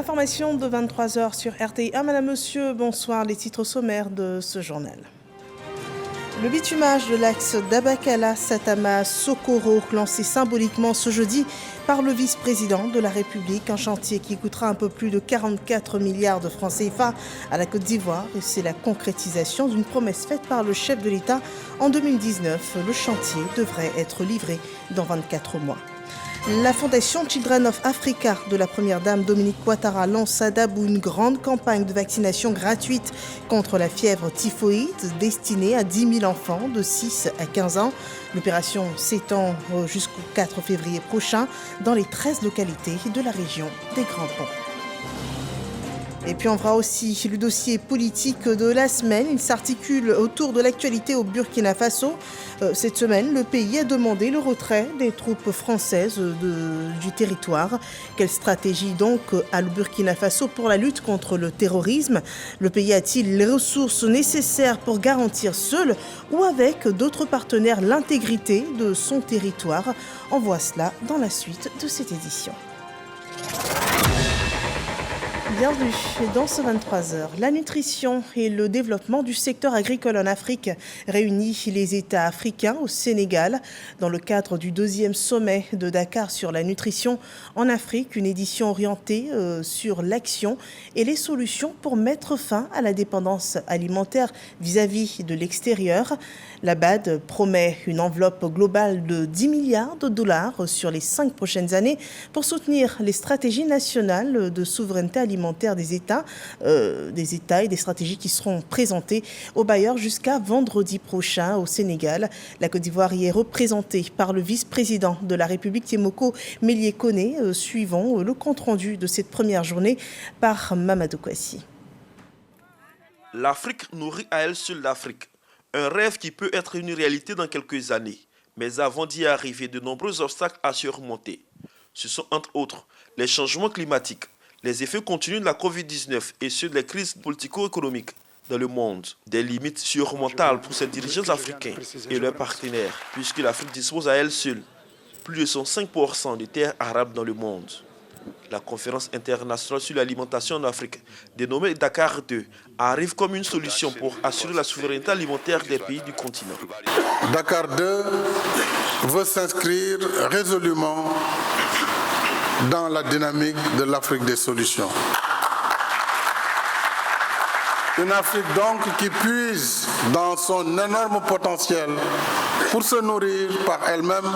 L'information de 23h sur RTI. Madame, monsieur, bonsoir. Les titres sommaires de ce journal. Le bitumage de l'axe d'Abakala-Satama-Sokoro, lancé symboliquement ce jeudi par le vice-président de la République, un chantier qui coûtera un peu plus de 44 milliards de francs CFA à la Côte d'Ivoire. Et c'est la concrétisation d'une promesse faite par le chef de l'État en 2019. Le chantier devrait être livré dans 24 mois. La fondation Children of Africa de la première dame Dominique Ouattara lance à Dabou une grande campagne de vaccination gratuite contre la fièvre typhoïde destinée à 10 000 enfants de 6 à 15 ans. L'opération s'étend jusqu'au 4 février prochain dans les 13 localités de la région des Grands Ponts. Et puis on verra aussi le dossier politique de la semaine. Il s'articule autour de l'actualité au Burkina Faso. Cette semaine, le pays a demandé le retrait des troupes françaises du territoire. Quelle stratégie donc a le Burkina Faso pour la lutte contre le terrorisme? Le pays a-t-il les ressources nécessaires pour garantir seul ou avec d'autres partenaires l'intégrité de son territoire? On voit cela dans la suite de cette édition. Bienvenue dans ce 23h. La nutrition et le développement du secteur agricole en Afrique réunit les États africains au Sénégal dans le cadre du 2e sommet de Dakar sur la nutrition en Afrique, une édition orientée sur l'action et les solutions pour mettre fin à la dépendance alimentaire vis-à-vis de l'extérieur. La BAD promet une enveloppe globale de 10 milliards de dollars sur les 5 prochaines années pour soutenir les stratégies nationales de souveraineté alimentaire des États et des stratégies qui seront présentées aux bailleurs jusqu'à vendredi prochain au Sénégal. La Côte d'Ivoire y est représentée par le vice-président de la République, Tiemoko Mélié-Koné. Suivons le compte-rendu de cette première journée par Mamadou Kouassi. L'Afrique nourrit à elle seule l'Afrique. Un rêve qui peut être une réalité dans quelques années. Mais avant d'y arriver, de nombreux obstacles à surmonter. Ce sont entre autres les changements climatiques, les effets continus de la Covid-19 et ceux des crises politico-économiques dans le monde. Des limites surmontables pour ces dirigeants africains et leurs partenaires, puisque l'Afrique dispose à elle seule plus de 105% des terres arables dans le monde. La conférence internationale sur l'alimentation en Afrique, dénommée Dakar 2, arrive comme une solution pour assurer la souveraineté alimentaire des pays du continent. Dakar 2 veut s'inscrire résolument dans la dynamique de l'Afrique des solutions. Une Afrique donc qui puise dans son énorme potentiel pour se nourrir par elle-même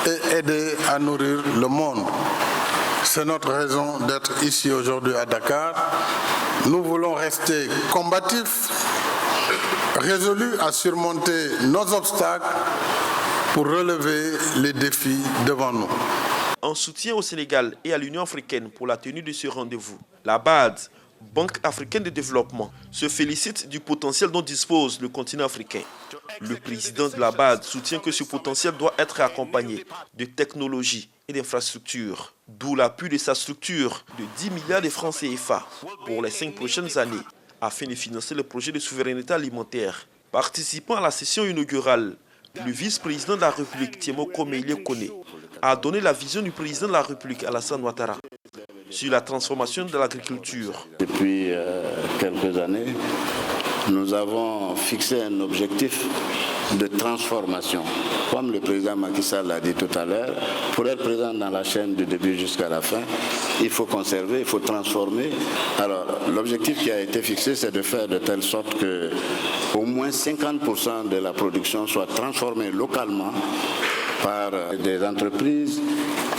et aider à nourrir le monde. C'est notre raison d'être ici aujourd'hui à Dakar. Nous voulons rester combatifs, résolus à surmonter nos obstacles pour relever les défis devant nous. En soutien au Sénégal et à l'Union africaine pour la tenue de ce rendez-vous, la BAD, Banque africaine de développement, se félicite du potentiel dont dispose le continent africain. Le président de la BAD soutient que ce potentiel doit être accompagné de technologies et d'infrastructures, d'où l'appui de sa structure de 10 milliards de francs CFA pour les 5 prochaines années, afin de financer le projet de souveraineté alimentaire. Participant à la session inaugurale, le vice-président de la République, Tiemoko Mélié-Koné, a donné la vision du président de la République, Alassane Ouattara, sur la transformation de l'agriculture. Depuis quelques années, nous avons fixé un objectif de transformation. Comme le président Macky Sall l'a dit tout à l'heure, pour être présent dans la chaîne du début jusqu'à la fin, il faut conserver, il faut transformer. Alors, l'objectif qui a été fixé, c'est de faire de telle sorte que au moins 50% de la production soit transformée localement par des entreprises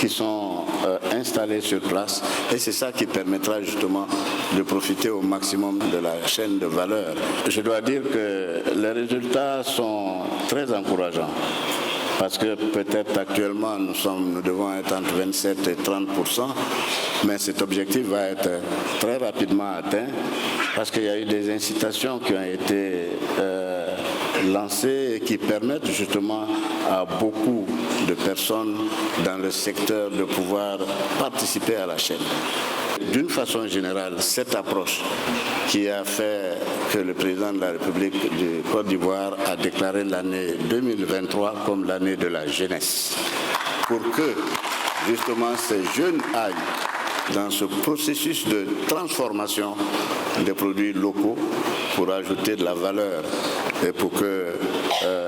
qui sont installées sur place, et c'est ça qui permettra justement de profiter au maximum de la chaîne de valeur. Je dois dire que les résultats sont très encourageants, parce que peut-être actuellement nous devons être entre 27 et 30%, mais cet objectif va être très rapidement atteint, parce qu'il y a eu des incitations qui ont été lancées et qui permettent justement à beaucoup de personnes dans le secteur de pouvoir participer à la chaîne. D'une façon générale, cette approche qui a fait que le président de la République de Côte d'Ivoire a déclaré l'année 2023 comme l'année de la jeunesse, pour que justement ces jeunes aillent dans ce processus de transformation des produits locaux pour ajouter de la valeur et pour que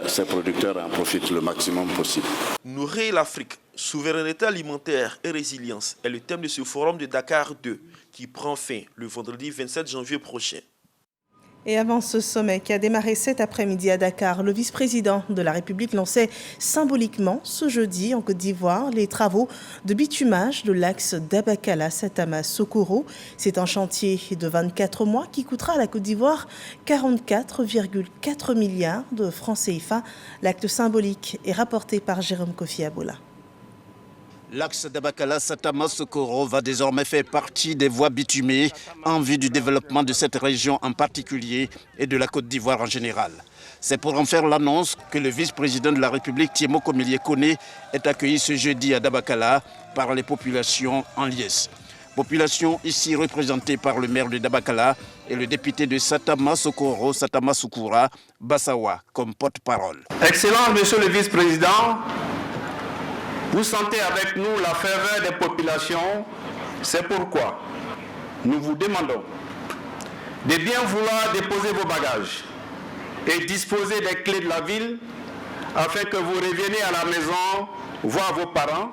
ces producteurs en profitent le maximum possible. Nourrir l'Afrique, souveraineté alimentaire et résilience est le thème de ce forum de Dakar 2 qui prend fin le vendredi 27 janvier prochain. Et avant ce sommet qui a démarré cet après-midi à Dakar, le vice-président de la République lançait symboliquement ce jeudi en Côte d'Ivoire les travaux de bitumage de l'axe Dabakala-Satama-Sokoro. C'est un chantier de 24 mois qui coûtera à la Côte d'Ivoire 44,4 milliards de francs CFA. L'acte symbolique est rapporté par Jérôme Kofi Abola. L'axe Dabakala-Satama-Sokoro va désormais faire partie des voies bitumées en vue du développement de cette région en particulier et de la Côte d'Ivoire en général. C'est pour en faire l'annonce que le vice-président de la République, Thiemo Komélié-Koné, est accueilli ce jeudi à Dabakala par les populations en liesse. Population ici représentée par le maire de Dabakala et le député de Satama-Sokoro, Satama-Soukoura, Bassawa, comme porte-parole. Excellence, Monsieur le vice-président, vous sentez avec nous la ferveur des populations, c'est pourquoi nous vous demandons de bien vouloir déposer vos bagages et disposer des clés de la ville afin que vous reveniez à la maison voir vos parents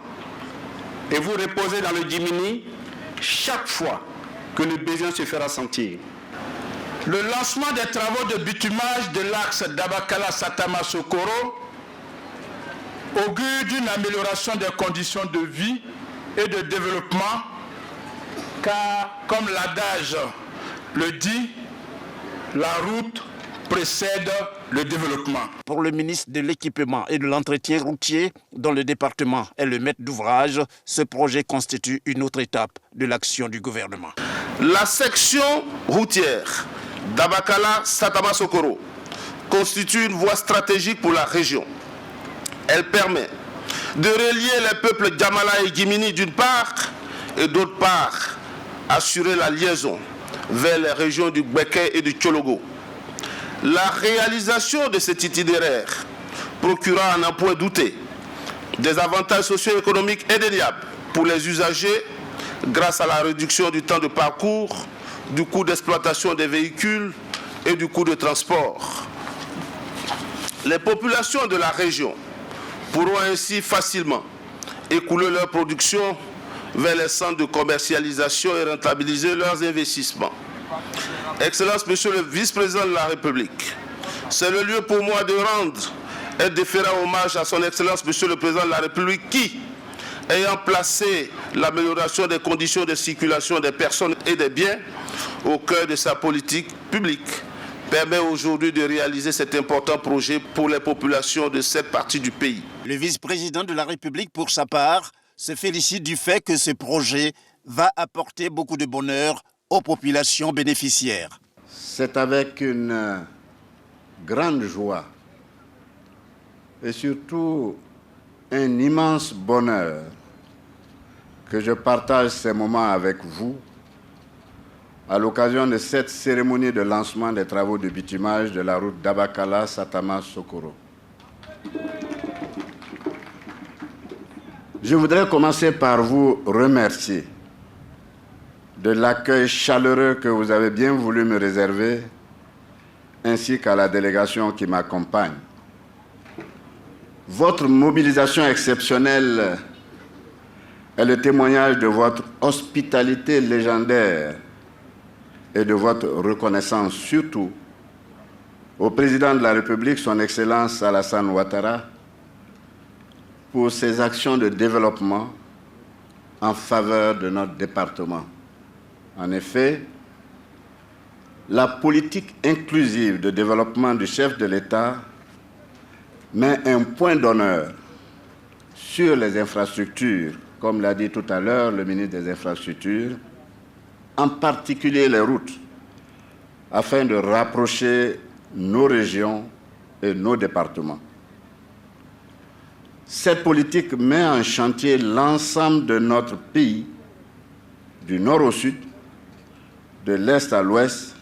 et vous reposer dans le Djimini chaque fois que le besoin se fera sentir. Le lancement des travaux de bitumage de l'axe Dabakala-Satama-Sokoro augure d'une amélioration des conditions de vie et de développement, car, comme l'adage le dit, la route précède le développement. Pour le ministre de l'Équipement et de l'Entretien routier, dont le département est le maître d'ouvrage, ce projet constitue une autre étape de l'action du gouvernement. La section routière Dabakala-Satama-Sokoro constitue une voie stratégique pour la région. Elle permet de relier les peuples Djamala et Djimini d'une part et d'autre part assurer la liaison vers les régions du Gbeke et du Tchologo. La réalisation de cet itinéraire procurera à n'en point douter des avantages socio-économiques indéniables pour les usagers grâce à la réduction du temps de parcours, du coût d'exploitation des véhicules et du coût de transport. Les populations de la région pourront ainsi facilement écouler leur production vers les centres de commercialisation et rentabiliser leurs investissements. Excellence, Monsieur le vice-président de la République, c'est le lieu pour moi de rendre un déférent hommage à son Excellence, Monsieur le Président de la République, qui, ayant placé l'amélioration des conditions de circulation des personnes et des biens au cœur de sa politique publique, permet aujourd'hui de réaliser cet important projet pour les populations de cette partie du pays. Le vice-président de la République, pour sa part, se félicite du fait que ce projet va apporter beaucoup de bonheur aux populations bénéficiaires. C'est avec une grande joie et surtout un immense bonheur que je partage ces moments avec vous à l'occasion de cette cérémonie de lancement des travaux de bitumage de la route Dabakala-Satama-Sokoro. Je voudrais commencer par vous remercier de l'accueil chaleureux que vous avez bien voulu me réserver, ainsi qu'à la délégation qui m'accompagne. Votre mobilisation exceptionnelle est le témoignage de votre hospitalité légendaire et de votre reconnaissance surtout au président de la République, son Excellence Alassane Ouattara, pour ses actions de développement en faveur de notre département. En effet, la politique inclusive de développement du chef de l'État met un point d'honneur sur les infrastructures, comme l'a dit tout à l'heure le ministre des Infrastructures, en particulier les routes, afin de rapprocher nos régions et nos départements. Cette politique met en chantier l'ensemble de notre pays, du nord au sud, de l'est à l'ouest,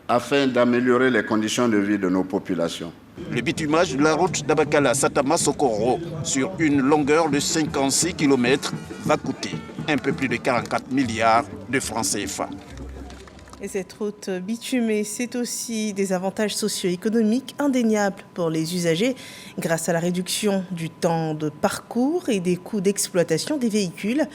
afin d'améliorer les conditions de vie de nos populations. Le bitumage de la route d'Abakala-Satama-Sokoro sur une longueur de 56 km va coûter un peu plus de 44 milliards de francs CFA. Et cette route bitumée, c'est aussi des avantages socio-économiques indéniables pour les usagers grâce à la réduction du temps de parcours et des coûts d'exploitation des véhicules.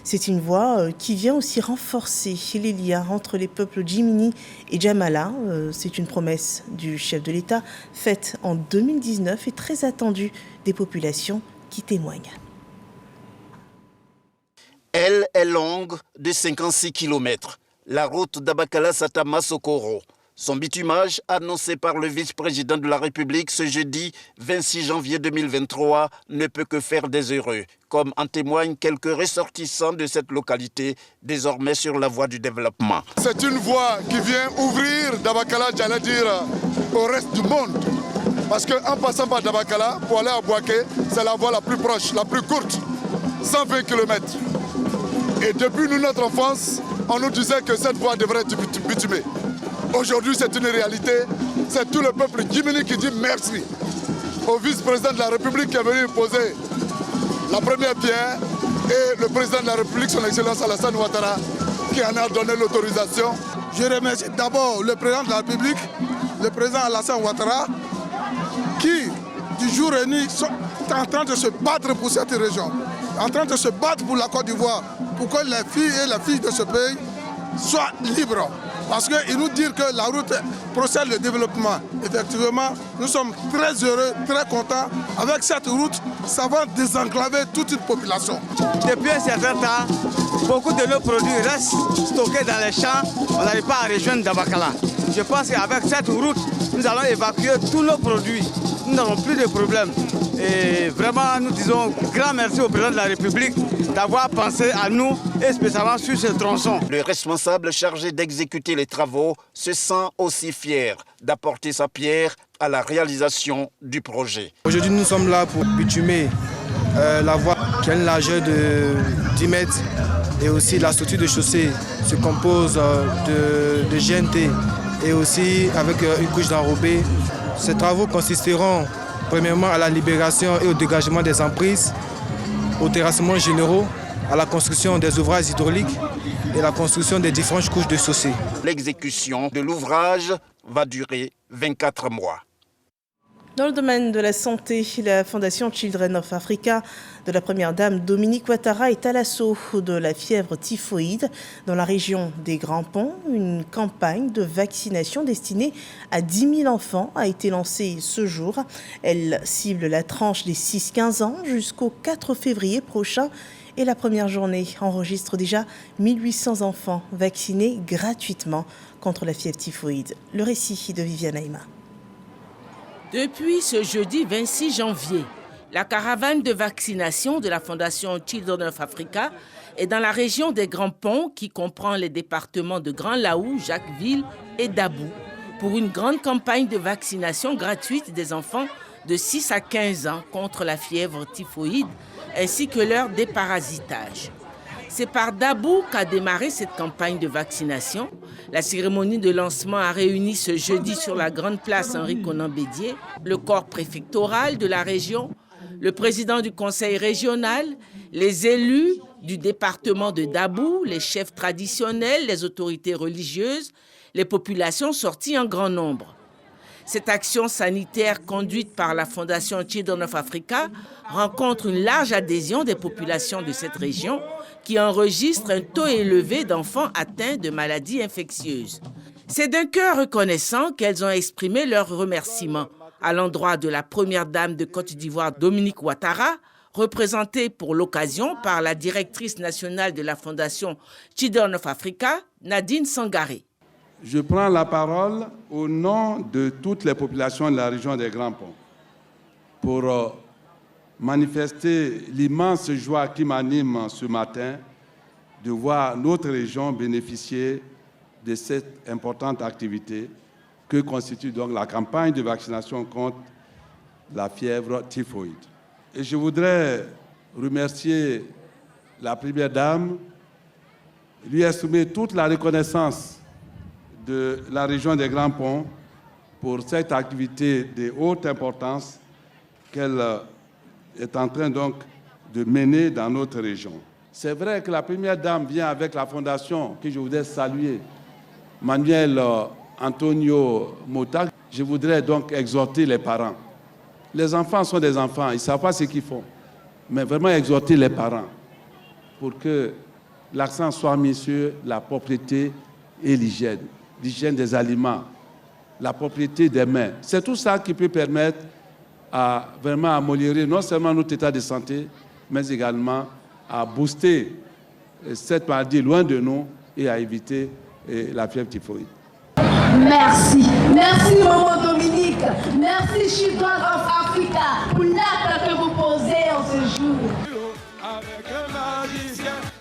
C'est une voie qui vient aussi renforcer les liens entre les peuples Jimini et Djamala. C'est une promesse du chef de l'État faite en 2019 et très attendue des populations qui témoignent. Elle est longue de 56 km. La route d'Abakala-Satama-Sokoro. Son bitumage, annoncé par le vice-président de la République ce jeudi 26 janvier 2023, ne peut que faire des heureux, comme en témoignent quelques ressortissants de cette localité, désormais sur la voie du développement. C'est une voie qui vient ouvrir Dabakala, j'allais dire, au reste du monde. Parce qu'en passant par Dabakala, pour aller à Bouaké, c'est la voie la plus proche, la plus courte, 120 km. Et depuis notre enfance, on nous disait que cette voie devrait être bitumée. Aujourd'hui, c'est une réalité. C'est tout le peuple Jimini qui dit merci au vice-président de la République qui est venu poser la première pierre et le président de la République, son Excellence Alassane Ouattara, qui en a donné l'autorisation. Je remercie d'abord le président de la République, le président Alassane Ouattara, qui, du jour et nuit, sont en train de se battre pour cette région, en train de se battre pour la Côte d'Ivoire, pour que les filles et les filles de ce pays soient libres. Parce qu'ils nous disent que la route procède le développement. Effectivement, nous sommes très heureux, très contents. Avec cette route, ça va désenclaver toute une population. Depuis un certain temps, beaucoup de nos produits restent stockés dans les champs. On n'arrive pas à rejoindre Dabakala. Je pense qu'avec cette route, nous allons évacuer tous nos produits. Nous n'aurons plus de problèmes. Et vraiment, nous disons grand merci au président de la République d'avoir pensé à nous et spécialement sur ce tronçon. Le responsable chargé d'exécuter les travaux se sent aussi fier d'apporter sa pierre à la réalisation du projet. Aujourd'hui, nous sommes là pour bitumer la voie qui a une largeur de 10 mètres et aussi la structure de chaussée se compose de GNT et aussi avec une couche d'enrobé. Ces travaux consisteront premièrement à la libération et au dégagement des emprises, aux terrassements généraux, à la construction des ouvrages hydrauliques et la construction des différentes couches de chaussée. L'exécution de l'ouvrage va durer 24 mois. Dans le domaine de la santé, la Fondation Children of Africa de la première dame Dominique Ouattara est à l'assaut de la fièvre typhoïde dans la région des Grands Ponts. Une campagne de vaccination destinée à 10 000 enfants a été lancée ce jour. Elle cible la tranche des 6-15 ans jusqu'au 4 février prochain. Et la première journée enregistre déjà 1800 enfants vaccinés gratuitement contre la fièvre typhoïde. Le récit de Viviane Aïma. Depuis ce jeudi 26 janvier, la caravane de vaccination de la Fondation Children of Africa est dans la région des Grands Ponts qui comprend les départements de Grand Laou, Jacquesville et Dabou pour une grande campagne de vaccination gratuite des enfants de 6 à 15 ans contre la fièvre typhoïde ainsi que leur déparasitage. C'est par Dabou qu'a démarré cette campagne de vaccination. La cérémonie de lancement a réuni ce jeudi sur la grande place Henri Konan Bédié le corps préfectoral de la région, le président du conseil régional, les élus du département de Dabou, les chefs traditionnels, les autorités religieuses, les populations sorties en grand nombre. Cette action sanitaire conduite par la Fondation Children of Africa rencontre une large adhésion des populations de cette région qui enregistrent un taux élevé d'enfants atteints de maladies infectieuses. C'est d'un cœur reconnaissant qu'elles ont exprimé leurs remerciements à l'endroit de la première dame de Côte d'Ivoire, Dominique Ouattara, représentée pour l'occasion par la directrice nationale de la Fondation Children of Africa, Nadine Sangaré. Je prends la parole au nom de toutes les populations de la région des Grands Ponts pour manifester l'immense joie qui m'anime ce matin de voir notre région bénéficier de cette importante activité que constitue donc la campagne de vaccination contre la fièvre typhoïde. Et je voudrais remercier la Première Dame, lui exprimer toute la reconnaissance de la région des Grands Ponts pour cette activité de haute importance qu'elle est en train donc de mener dans notre région. C'est vrai que la première dame vient avec la fondation que je voudrais saluer, Manuel Antonio Mota. Je voudrais donc exhorter les parents. Les enfants sont des enfants, ils ne savent pas ce qu'ils font. Mais vraiment exhorter les parents pour que l'accent soit mis sur la propriété et l'hygiène des aliments, la propriété des mains. C'est tout ça qui peut permettre à vraiment améliorer non seulement notre état de santé, mais également à booster cette maladie loin de nous et à éviter la fièvre typhoïde. Merci. Merci, Maman Dominique. Merci, Children of Africa, pour l'acte que vous posez en ce jour.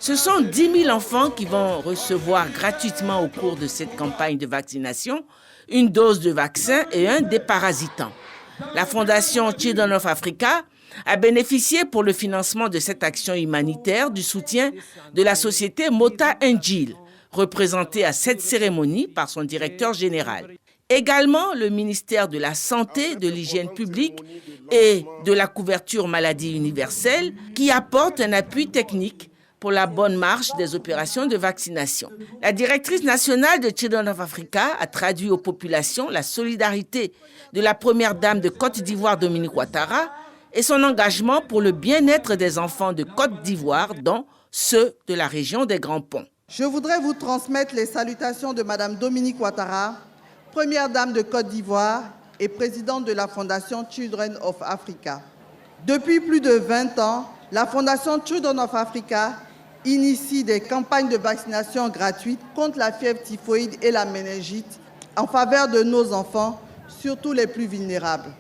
Ce sont 10 000 enfants qui vont recevoir gratuitement au cours de cette campagne de vaccination une dose de vaccin et un déparasitant. La Fondation Children of Africa a bénéficié pour le financement de cette action humanitaire du soutien de la société Mota Njil, représentée à cette cérémonie par son directeur général. Également, le ministère de la Santé, de l'Hygiène publique et de la couverture maladie universelle qui apporte un appui technique pour la bonne marche des opérations de vaccination. La directrice nationale de Children of Africa a traduit aux populations la solidarité de la première dame de Côte d'Ivoire, Dominique Ouattara, et son engagement pour le bien-être des enfants de Côte d'Ivoire, dont ceux de la région des Grands Ponts. Je voudrais vous transmettre les salutations de Mme Dominique Ouattara, première dame de Côte d'Ivoire et présidente de la Fondation Children of Africa. Depuis plus de 20 ans, la Fondation Children of Africa initie des campagnes de vaccination gratuites contre la fièvre typhoïde et la méningite en faveur de nos enfants, surtout les plus vulnérables.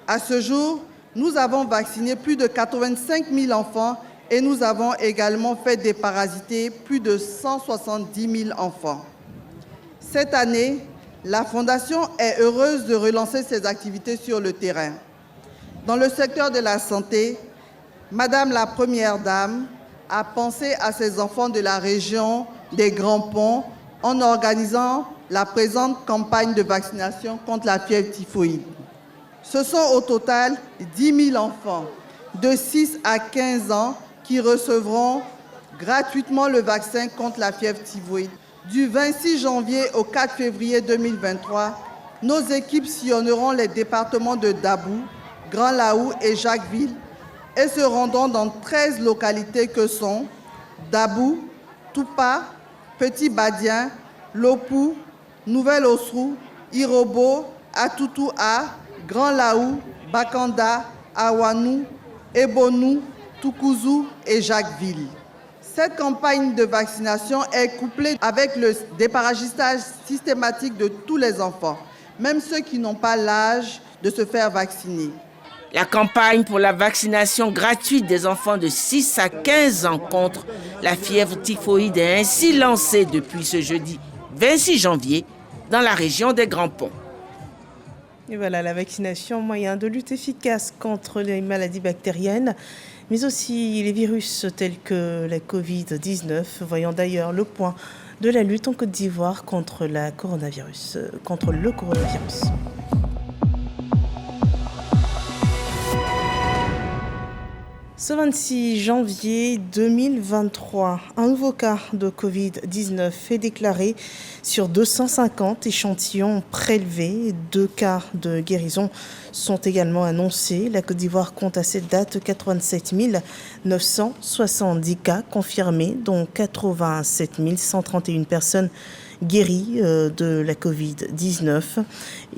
À ce jour, nous avons vacciné plus de 85 000 enfants et nous avons également fait déparasiter plus de 170 000 enfants. Cette année, la Fondation est heureuse de relancer ses activités sur le terrain. Dans le secteur de la santé, Madame la Première Dame a pensé à ces enfants de la région des Grands Ponts en organisant la présente campagne de vaccination contre la fièvre typhoïde. Ce sont au total 10 000 enfants de 6 à 15 ans qui recevront gratuitement le vaccin contre la fièvre typhoïde. Du 26 janvier au 4 février 2023, nos équipes sillonneront les départements de Dabou, Grand Laou et Jacquesville et se rendront dans 13 localités que sont Dabou, Toupa, Petit Badien, Lopou, Nouvelle-Osrou, Irobo, Atoutoua, Grand Laou, Bakanda, Awanou, Ebonou, Toukouzou et Jacquesville. Cette campagne de vaccination est couplée avec le déparagistage systématique de tous les enfants, même ceux qui n'ont pas l'âge de se faire vacciner. La campagne pour la vaccination gratuite des enfants de 6 à 15 ans contre la fièvre typhoïde est ainsi lancée depuis ce jeudi 26 janvier dans la région des Grands Ponts. Et voilà, la vaccination, moyen de lutte efficace contre les maladies bactériennes, mais aussi les virus tels que la Covid-19. Voyons d'ailleurs le point de la lutte en Côte d'Ivoire contre le coronavirus. Ce 26 janvier 2023, un nouveau cas de Covid-19 est déclaré sur 250 échantillons prélevés. 2 cas de guérison sont également annoncés. La Côte d'Ivoire compte à cette date 87 970 cas confirmés, dont 87 131 personnes guéries de la Covid-19,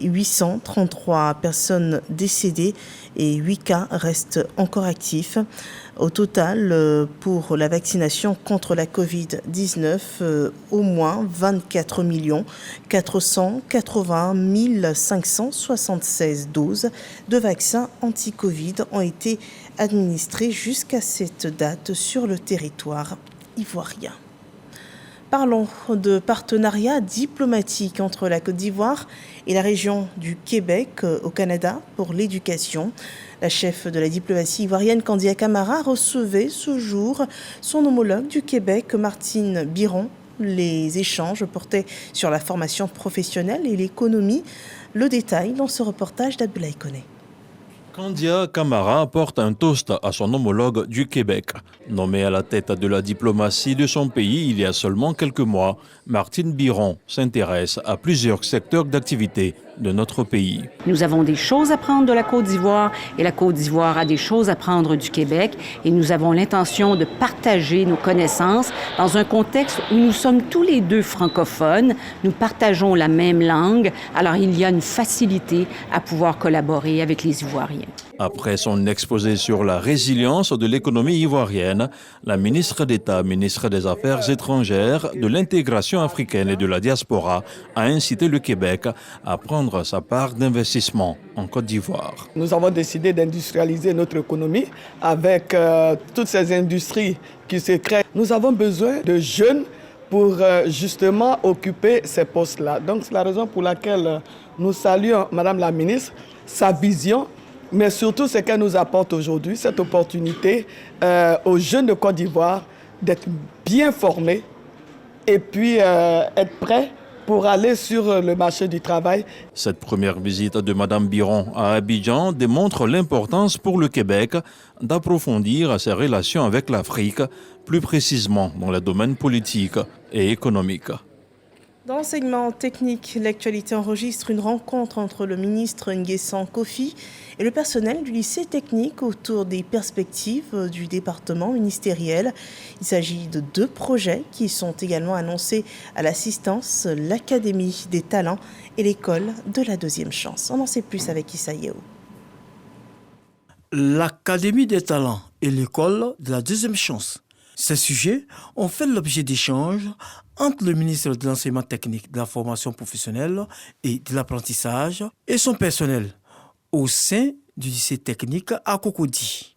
833 personnes décédées et 8 cas restent encore actifs. Au total, pour la vaccination contre la Covid-19, au moins 24 480 576 doses de vaccins anti-Covid ont été administrées jusqu'à cette date sur le territoire ivoirien. Parlons de partenariat diplomatique entre la Côte d'Ivoire et la région du Québec au Canada pour l'éducation. La chef de la diplomatie ivoirienne, Candia Camara, recevait ce jour son homologue du Québec, Martine Biron, Les échanges portaient sur la formation professionnelle et l'économie. Le détail dans ce reportage d'Abdoulaye Koné. Kandia Camara apporte un toast à son homologue du Québec. Nommée à la tête de la diplomatie de son pays il y a seulement quelques mois, Martine Biron s'intéresse à plusieurs secteurs d'activité de notre pays. Nous avons des choses à prendre de la Côte d'Ivoire et la Côte d'Ivoire a des choses à prendre du Québec et nous avons l'intention de partager nos connaissances dans un contexte où nous sommes tous les deux francophones, nous partageons la même langue, alors il y a une facilité à pouvoir collaborer avec les Ivoiriens. Après son exposé sur la résilience de l'économie ivoirienne, la ministre d'État, ministre des Affaires étrangères, de l'intégration africaine et de la diaspora a incité le Québec à prendre sa part d'investissement en Côte d'Ivoire. Nous avons décidé d'industrialiser notre économie avec toutes ces industries qui se créent. Nous avons besoin de jeunes pour justement occuper ces postes-là. Donc c'est la raison pour laquelle nous saluons Madame la ministre, sa vision, mais surtout ce qu'elle nous apporte aujourd'hui, cette opportunité aux jeunes de Côte d'Ivoire d'être bien formés et puis être prêts pour aller sur le marché du travail. Cette première visite de Mme Biron à Abidjan démontre l'importance pour le Québec d'approfondir ses relations avec l'Afrique, plus précisément dans le domaine politique et économique. Dans l'enseignement technique, l'actualité enregistre une rencontre entre le ministre Nguessan Kofi et le personnel du lycée technique autour des perspectives du département ministériel. Il s'agit de 2 projets qui sont également annoncés à l'assistance, l'Académie des talents et l'école de la deuxième chance. On en sait plus avec Issa Yeo. L'Académie des talents et l'école de la deuxième chance. Ces sujets ont fait l'objet d'échanges entre le ministre de l'Enseignement technique, de la formation professionnelle et de l'apprentissage et son personnel au sein du lycée technique à Cocody.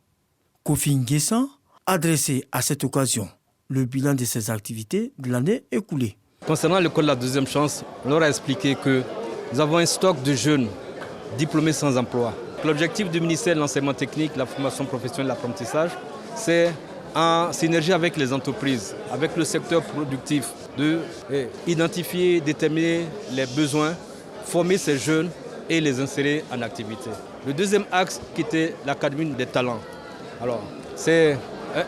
Kofi Nguessan a dressé à cette occasion le bilan de ses activités de l'année écoulée. Concernant l'école de la deuxième chance, on leur a expliqué que nous avons un stock de jeunes diplômés sans emploi. L'objectif du ministère de l'Enseignement technique, de la formation professionnelle et de l'apprentissage, c'est en synergie avec les entreprises, avec le secteur productif, d'identifier, déterminer les besoins, former ces jeunes et les insérer en activité. Le deuxième axe qui était l'Académie des talents. Alors, c'est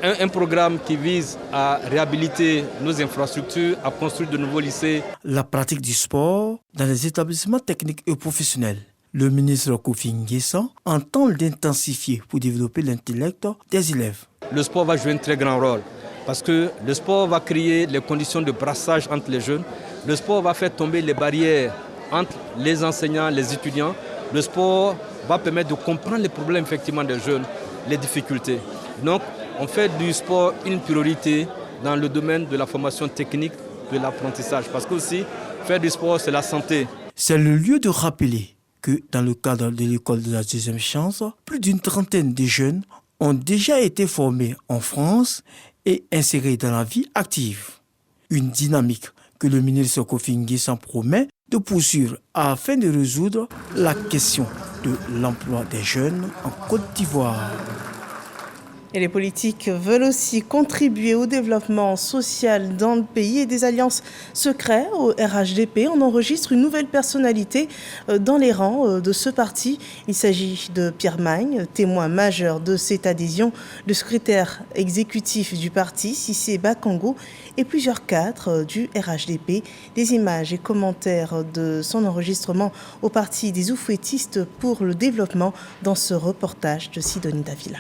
un programme qui vise à réhabiliter nos infrastructures, à construire de nouveaux lycées. La pratique du sport dans les établissements techniques et professionnels. Le ministre Kofi Nguessan entend l'intensifier pour développer l'intellect des élèves. Le sport va jouer un très grand rôle parce que le sport va créer les conditions de brassage entre les jeunes. Le sport va faire tomber les barrières entre les enseignants et les étudiants. Le sport va permettre de comprendre les problèmes effectivement des jeunes, les difficultés. Donc, on fait du sport une priorité dans le domaine de la formation technique, de l'apprentissage. Parce que aussi, faire du sport, c'est la santé. C'est le lieu de rappeler que dans le cadre de l'école de la deuxième chance, plus d'une trentaine de jeunes ont déjà été formés en France et insérés dans la vie active. Une dynamique que le ministre Kofi Nguessan promet de poursuivre afin de résoudre la question de l'emploi des jeunes en Côte d'Ivoire. Et les politiques veulent aussi contribuer au développement social dans le pays et des alliances secrètes au RHDP. On enregistre une nouvelle personnalité dans les rangs de ce parti. Il s'agit de Pierre Magne, témoin majeur de cette adhésion, le secrétaire exécutif du parti, Cissé Bakango, et plusieurs cadres du RHDP. Des images et commentaires de son enregistrement au parti des oufouettistes pour le développement dans ce reportage de Sidonie Davila.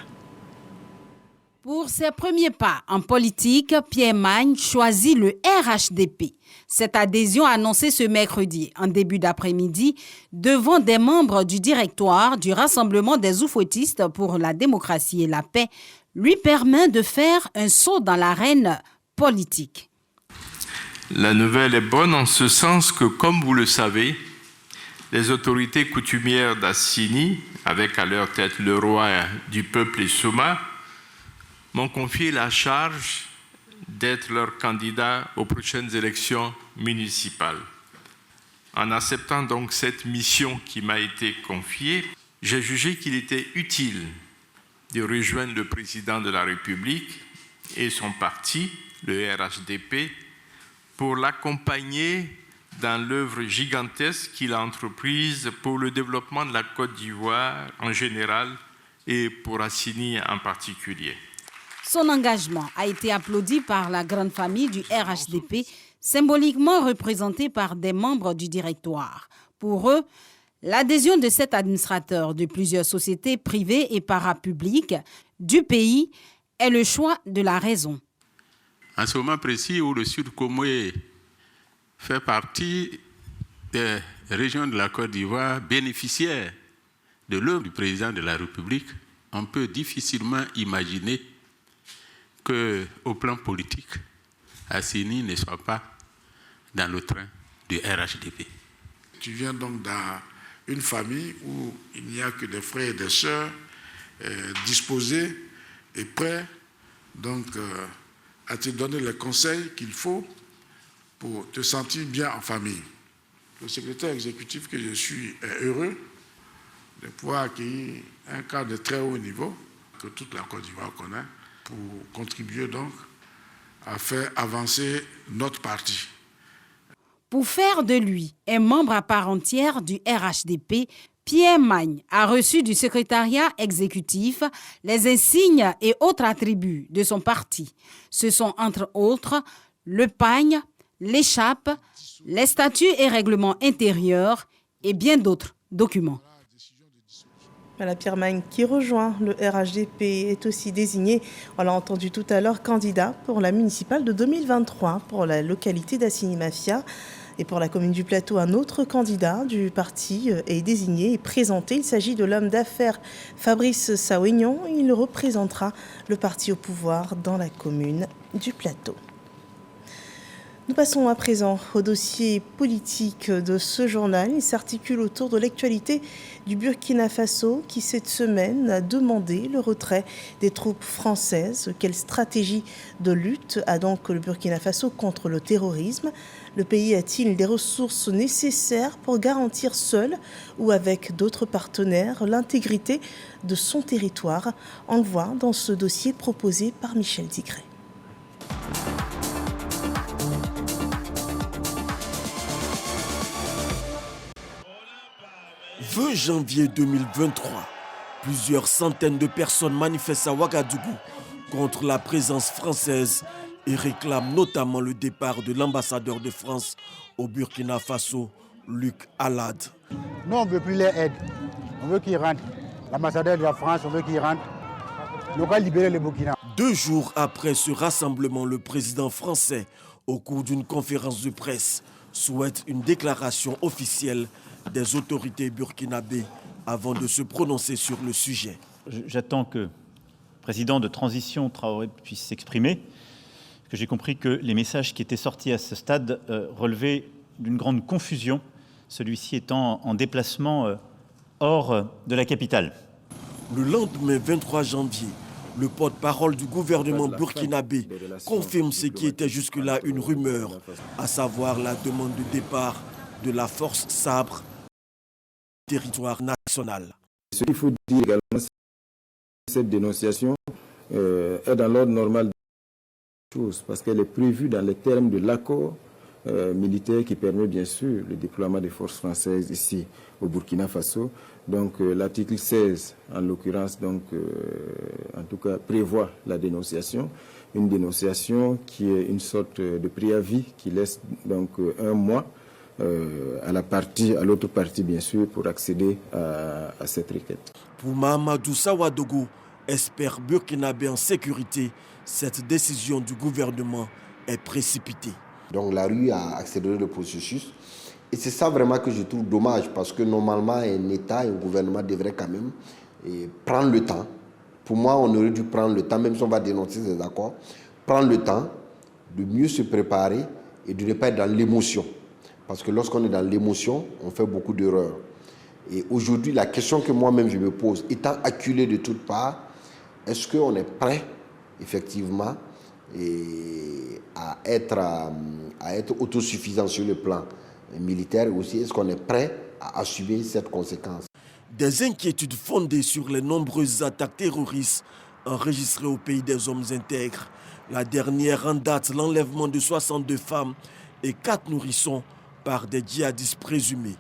Pour ses premiers pas en politique, Pierre Magne choisit le RHDP. Cette adhésion annoncée ce mercredi en début d'après-midi devant des membres du directoire du Rassemblement des oufouettistes pour la démocratie et la paix lui permet de faire un saut dans l'arène politique. La nouvelle est bonne en ce sens que, comme vous le savez, les autorités coutumières d'Assini, avec à leur tête le roi du peuple Souma, m'ont confié la charge d'être leur candidat aux prochaines élections municipales. En acceptant donc cette mission qui m'a été confiée, j'ai jugé qu'il était utile de rejoindre le président de la République et son parti, le RHDP, pour l'accompagner dans l'œuvre gigantesque qu'il a entreprise pour le développement de la Côte d'Ivoire en général et pour Assini en particulier. Son engagement a été applaudi par la grande famille du RHDP, symboliquement représentée par des membres du directoire. Pour eux, l'adhésion de cet administrateur de plusieurs sociétés privées et parapubliques du pays est le choix de la raison. En ce moment précis où le Sud Comoé fait partie des régions de la Côte d'Ivoire bénéficiaires de l'œuvre du président de la République, on peut difficilement imaginer qu'au plan politique, Assini ne soit pas dans le train du RHDP. Tu viens donc dans une famille où il n'y a que des frères et des sœurs disposés et prêts donc, à te donner les conseils qu'il faut pour te sentir bien en famille. Le secrétaire exécutif que je suis est heureux de pouvoir accueillir un cadre de très haut niveau que toute la Côte d'Ivoire connaît pour contribuer donc à faire avancer notre parti. Pour faire de lui un membre à part entière du RHDP, Pierre Magne a reçu du secrétariat exécutif les insignes et autres attributs de son parti. Ce sont entre autres le pagne, l'écharpe, les statuts et règlements intérieurs et bien d'autres documents. Voilà, Pierre Magne qui rejoint le RHDP est aussi désigné, on l'a entendu tout à l'heure, candidat pour la municipale de 2023 pour la localité d'Assini-Mafia. Et pour la commune du Plateau, un autre candidat du parti est désigné et présenté. Il s'agit de l'homme d'affaires Fabrice Sawignon. Il représentera le parti au pouvoir dans la commune du Plateau. Nous passons à présent au dossier politique de ce journal. Il s'articule autour de l'actualité du Burkina Faso qui, cette semaine, a demandé le retrait des troupes françaises. Quelle stratégie de lutte a donc le Burkina Faso contre le terrorisme ? Le pays a-t-il des ressources nécessaires pour garantir seul ou avec d'autres partenaires l'intégrité de son territoire ? On le voit dans ce dossier proposé par Michel Digré. 20 janvier 2023, plusieurs centaines de personnes manifestent à Ouagadougou contre la présence française et réclament notamment le départ de l'ambassadeur de France au Burkina Faso, Luc Alad. Nous, on ne veut plus les aides. On veut qu'ils rentrent. L'ambassadeur de la France, on veut qu'il rentre. On va libérer le Burkina. 2 jours après ce rassemblement, le président français, au cours d'une conférence de presse, souhaite une déclaration officielle des autorités burkinabées avant de se prononcer sur le sujet. J'attends que le président de transition Traoré puisse s'exprimer, parce que j'ai compris que les messages qui étaient sortis à ce stade relevaient d'une grande confusion, celui-ci étant en déplacement hors de la capitale. Le lendemain 23 janvier, le porte-parole du gouvernement burkinabé confirme ce qui était jusque-là une rumeur, à savoir la demande de départ de la force Sabre du territoire national. Ce qu'il faut dire également, c'est que cette dénonciation est dans l'ordre normal des choses, parce qu'elle est prévue dans les termes de l'accord militaire qui permet bien sûr le déploiement des forces françaises ici au Burkina Faso. Donc l'article 16, en l'occurrence, en tout cas, prévoit la dénonciation. Une dénonciation qui est une sorte de préavis qui laisse donc 1 mois à l'autre partie, bien sûr, pour accéder à cette requête. Pour Mahamadou Sawadogo, expert burkinabé en sécurité, cette décision du gouvernement est précipitée. Donc la rue a accéléré le processus. Et c'est ça vraiment que je trouve dommage, parce que normalement, un État, un gouvernement devrait quand même prendre le temps. Pour moi, on aurait dû prendre le temps, même si on va dénoncer ces accords, prendre le temps de mieux se préparer et de ne pas être dans l'émotion. Parce que lorsqu'on est dans l'émotion, on fait beaucoup d'erreurs. Et aujourd'hui, la question que moi-même je me pose, étant acculé de toutes parts, est-ce qu'on est prêt, effectivement, à être autosuffisant sur le plan militaire, et aussi est-ce qu'on est prêt à assumer cette conséquence? Des inquiétudes fondées sur les nombreuses attaques terroristes enregistrées au pays des hommes intègres. La dernière en date, l'enlèvement de 62 femmes et 4 nourrissons par des djihadistes présumés.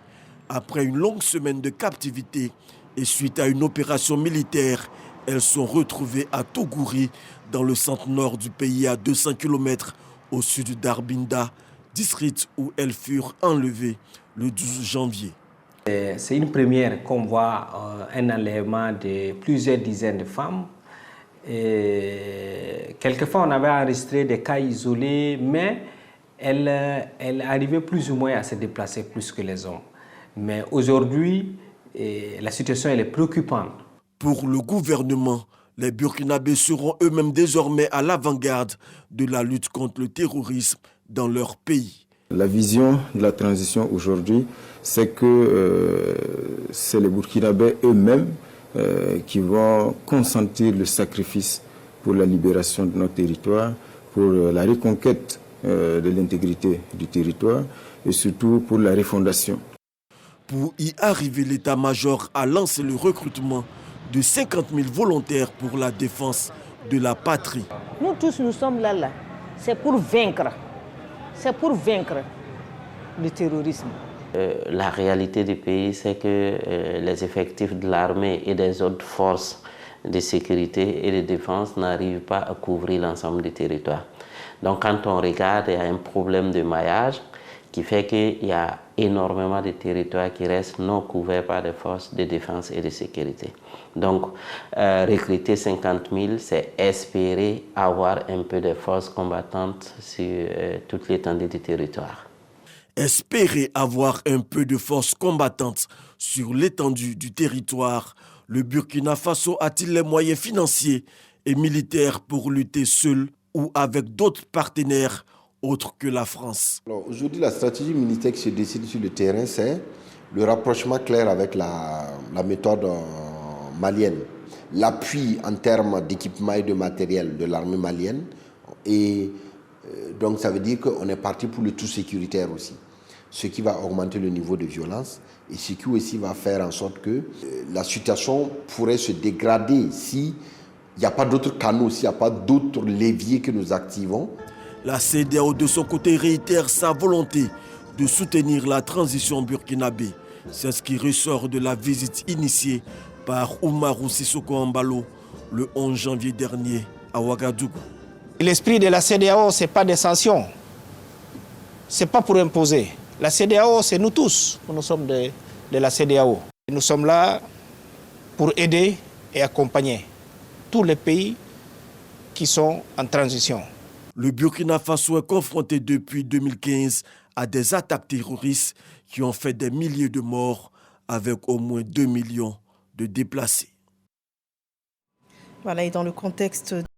Après une longue semaine de captivité et suite à une opération militaire, elles sont retrouvées à Tougouri, dans le centre-nord du pays, à 200 km au sud d'Arbinda, district où elles furent enlevées le 12 janvier. C'est une première qu'on voit un enlèvement de plusieurs dizaines de femmes. Et quelquefois, on avait enregistré des cas isolés, mais elle arrivait plus ou moins à se déplacer plus que les hommes. Mais aujourd'hui, la situation elle est préoccupante. Pour le gouvernement, les Burkinabés seront eux-mêmes désormais à l'avant-garde de la lutte contre le terrorisme dans leur pays. La vision de la transition aujourd'hui, c'est que c'est les Burkinabés eux-mêmes qui vont consentir le sacrifice pour la libération de notre territoire, pour la reconquête de l'intégrité du territoire et surtout pour la refondation. Pour y arriver, l'état-major a lancé le recrutement de 50 000 volontaires pour la défense de la patrie. Nous tous, nous sommes là. C'est pour vaincre. C'est pour vaincre le terrorisme. La réalité du pays, c'est que les effectifs de l'armée et des autres forces de sécurité et de défense n'arrivent pas à couvrir l'ensemble du territoire. Donc quand on regarde, il y a un problème de maillage qui fait qu'il y a énormément de territoires qui restent non couverts par des forces de défense et de sécurité. Donc, recruter 50 000, c'est espérer avoir un peu de forces combattantes sur toute l'étendue du territoire. Espérer avoir un peu de forces combattantes sur l'étendue du territoire, le Burkina Faso a-t-il les moyens financiers et militaires pour lutter seul ou avec d'autres partenaires autre que la France? Aujourd'hui, la stratégie militaire qui se décide sur le terrain, c'est le rapprochement clair avec la méthode malienne, l'appui en termes d'équipement et de matériel de l'armée malienne. Et donc, ça veut dire qu'on est parti pour le tout sécuritaire aussi, ce qui va augmenter le niveau de violence et ce qui aussi va faire en sorte que la situation pourrait se dégrader s'il n'y a pas d'autres canaux, s'il n'y a pas d'autres leviers que nous activons. La CEDEAO, de son côté, réitère sa volonté de soutenir la transition burkinabé. C'est ce qui ressort de la visite initiée par Oumarou Sissoko Embalo le 11 janvier dernier à Ouagadougou. L'esprit de la CEDEAO, ce n'est pas des sanctions. Ce n'est pas pour imposer. La CEDEAO, c'est nous tous. Nous sommes de la CEDEAO. Nous sommes là pour aider et accompagner tous les pays qui sont en transition. Le Burkina Faso est confronté depuis 2015 à des attaques terroristes qui ont fait des milliers de morts avec au moins 2 millions de déplacés. Voilà, et dans le contexte